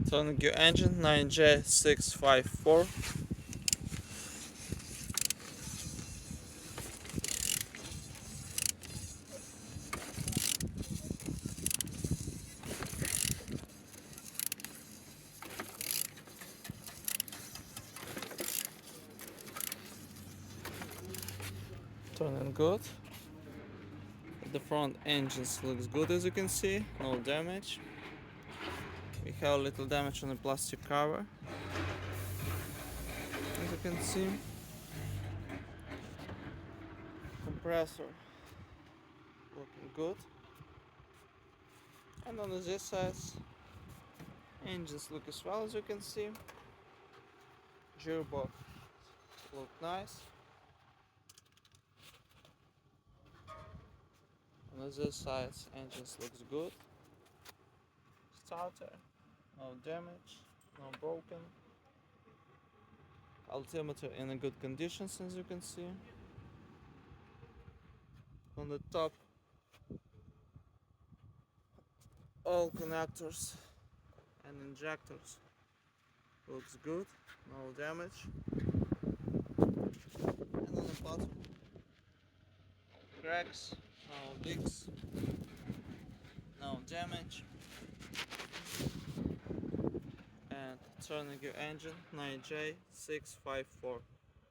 Turning your engine 9J654. Turning good. The front engines looks good, as you can see, no damage. We have a little damage on the plastic cover, as you can see. Compressor looking good. And on this side, engines look as well, as you can see. Gearbox look nice. On this side, engines looks good. Starter, no damage, no broken. Altimeter in a good condition, as you can see. On the top, all connectors and injectors looks good, no damage. And on the bottom, cracks, no leaks, no damage. And turning your engine 9J654.